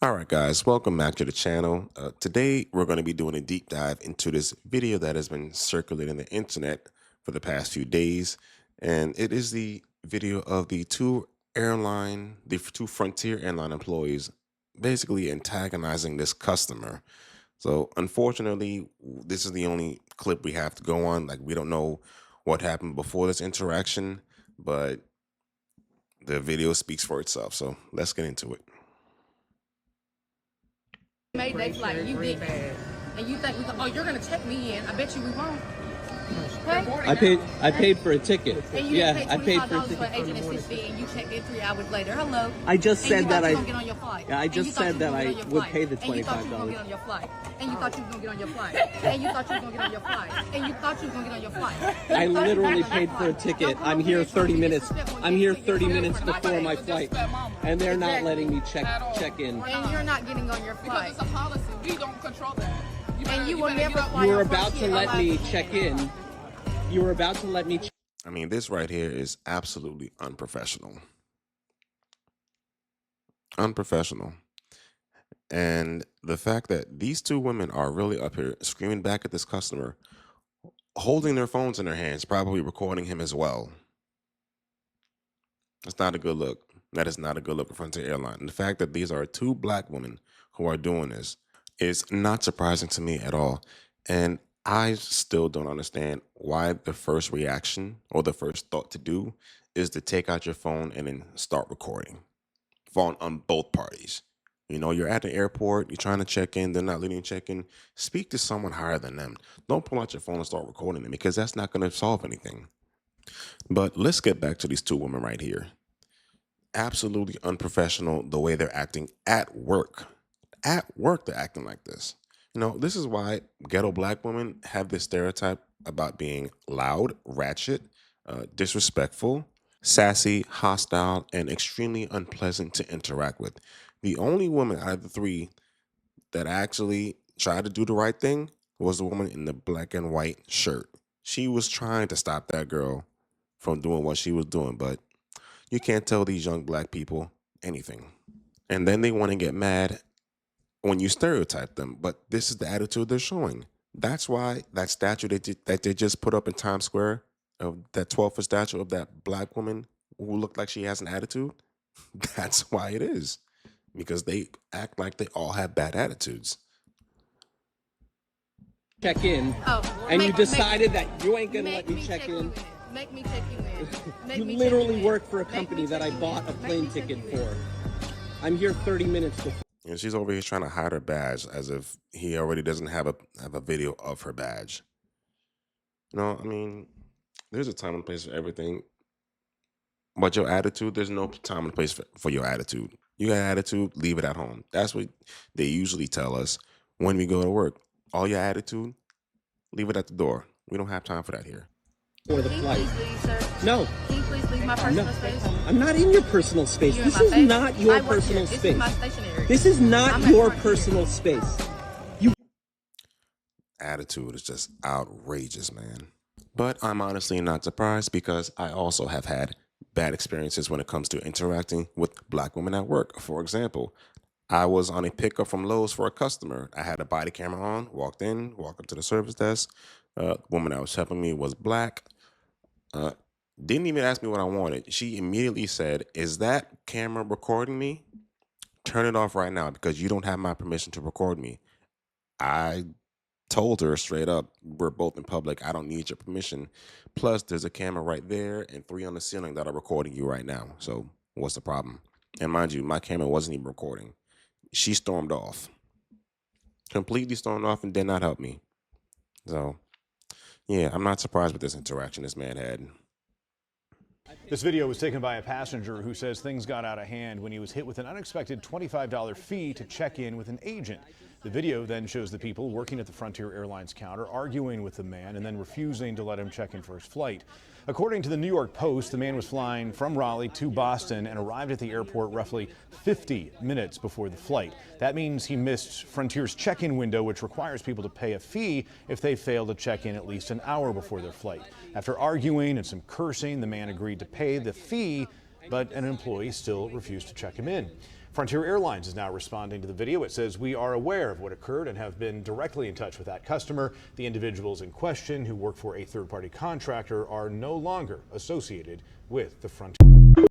All right, guys, welcome back to the channel. Today, we're going to be doing a deep dive into this video that has been circulating the internet for the past few days. And it is the video of the two Frontier airline employees basically antagonizing this customer. So unfortunately, this is the only clip we have to go on. Like, we don't know what happened before this interaction, but the video speaks for itself. So let's get into it. Made they flight, you did, and you think you're gonna check me in? I bet you we won't. Okay? I paid for a ticket. And you Yeah, I paid for a $25 ticket. for an agent assist fee, and you checked in 3 hours later. Hello. I just said that I. Get on your flight. Yeah, I just said that I would pay the $25. And you thought you was gonna get on your flight. And you thought you was gonna get on your flight. And you thought you was gonna get on your flight. And you thought you was gonna get on your flight. I literally paid for a ticket. I'm here 30 minutes. I'm here 30 minutes before my flight, and they're not letting me check in. And you're not getting on your flight. Because it's a policy. We don't control that. And you will never fly. You were about to let me check in. You were about to let me. I mean, this right here is absolutely unprofessional. Unprofessional. And the fact that these two women are really up here screaming back at this customer, holding their phones in their hands, probably recording him as well. That's not a good look. That is not a good look for Frontier Airline. And the fact that these are two black women who are doing this is not surprising to me at all. And I still don't understand why the first reaction or the first thought to do is to take out your phone and then start recording. Phone on both parties. You know, you're at the airport, you're trying to check in, they're not letting you check in. Speak to someone higher than them. Don't pull out your phone and start recording them because that's not going to solve anything. But let's get back to these two women right here. Absolutely unprofessional the way they're acting at work. At work, they're acting like this. You know, this is why ghetto black women have this stereotype about being loud, ratchet, disrespectful, sassy, hostile, and extremely unpleasant to interact with. The only woman out of the three that actually tried to do the right thing was the woman in the black and white shirt. She was trying to stop that girl from doing what she was doing, but you can't tell these young black people anything. And then they want to get mad when you stereotype them, but this is the attitude they're showing. That's why that statue that they just put up in Times Square, of that 12-foot statue of that black woman who looked like she has an attitude, that's why it is. Because they act like they all have bad attitudes. Check in, and you decided that you ain't gonna let me check in. Make me check you in. You literally work for a company that I bought a plane ticket for. I'm here 30 minutes before. And she's over here trying to hide her badge as if he already doesn't have a video of her badge. No, I mean, there's a time and place for everything. But your attitude, there's no time and place for your attitude. You got attitude, leave it at home. That's what they usually tell us when we go to work. All your attitude, leave it at the door. We don't have time for that here. For the flight. No. Can you please leave my personal space? I'm not in your personal space. You're This in my is face. not your I work personal here. space. This is my stationary. This is not I'm at your Frontier. personal space. Attitude is just outrageous, man. But I'm honestly not surprised because I also have had bad experiences when it comes to interacting with black women at work. For example, I was on a pickup from Lowe's for a customer. I had a body camera on, walked up to the service desk. The woman that was helping me was black. Didn't even ask me what I wanted. She immediately said, "Is that camera recording me? Turn it off right now because you don't have my permission to record me." I told her straight up, we're both in public. I don't need your permission. Plus, there's a camera right there and 3 on the ceiling that are recording you right now. So what's the problem? And mind you, my camera wasn't even recording. She stormed off. Completely stormed off and did not help me. So, yeah, I'm not surprised with this interaction this man had. This video was taken by a passenger who says things got out of hand when he was hit with an unexpected $25 fee to check in with an agent. The video then shows the people working at the Frontier Airlines counter arguing with the man and then refusing to let him check in for his flight. According to the New York Post, the man was flying from Raleigh to Boston and arrived at the airport roughly 50 minutes before the flight. That means he missed Frontier's check-in window, which requires people to pay a fee if they fail to check in at least an hour before their flight. After arguing and some cursing, the man agreed to pay the fee, but an employee still refused to check him in. Frontier Airlines is now responding to the video. It says, "We are aware of what occurred and have been directly in touch with that customer. The individuals in question, who work for a third-party contractor, are no longer associated with the Frontier."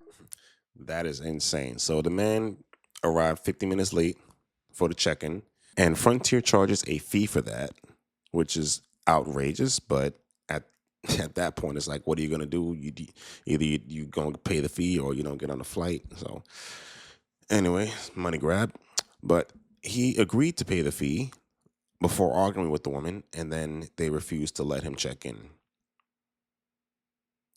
That is insane. So the man arrived 50 minutes late for the check-in, and Frontier charges a fee for that, which is outrageous. But at that point, it's like, what are you gonna do? Either you gonna pay the fee or you don't get on the flight. So anyway, money grab. But he agreed to pay the fee before arguing with the woman, and then they refused to let him check in.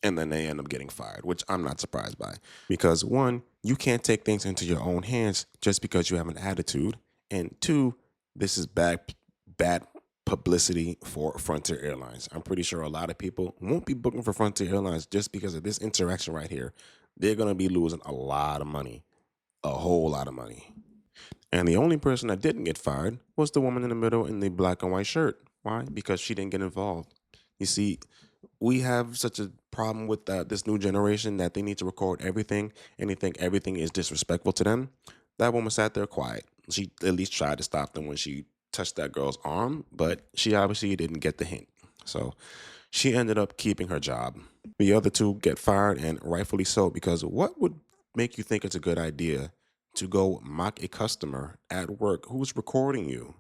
And then they end up getting fired, which I'm not surprised by. Because one, you can't take things into your own hands just because you have an attitude. And two, this is bad publicity for Frontier Airlines. I'm pretty sure a lot of people won't be booking for Frontier Airlines just because of this interaction right here. They're going to be losing a lot of money, a whole lot of money. And the only person that didn't get fired was the woman in the middle in the black and white shirt. Why? Because she didn't get involved. You see, we have such a problem with this new generation that they need to record everything and they think everything is disrespectful to them. That woman sat there quiet. She at least tried to stop them when she touched that girl's arm, but she obviously didn't get the hint. So she ended up keeping her job. The other two get fired, and rightfully so, because what would make you think it's a good idea to go mock a customer at work who's recording you?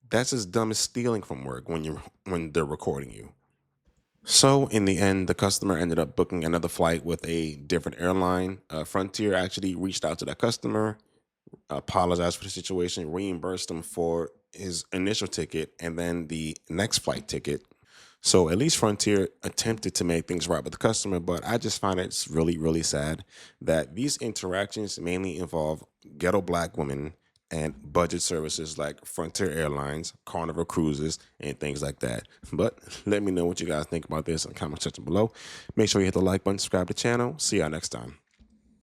That's as dumb as stealing from work when they're recording you. So in the end, the customer ended up booking another flight with a different airline. Frontier actually reached out to that customer, apologized for the situation, reimbursed him for his initial ticket and then the next flight ticket. So at least Frontier attempted to make things right with the customer, but I just find it's really, really sad that these interactions mainly involve ghetto black women and budget services like Frontier Airlines, Carnival Cruises, and things like that. But let me know what you guys think about this in the comment section below. Make sure you hit the like button, subscribe to the channel. See y'all next time.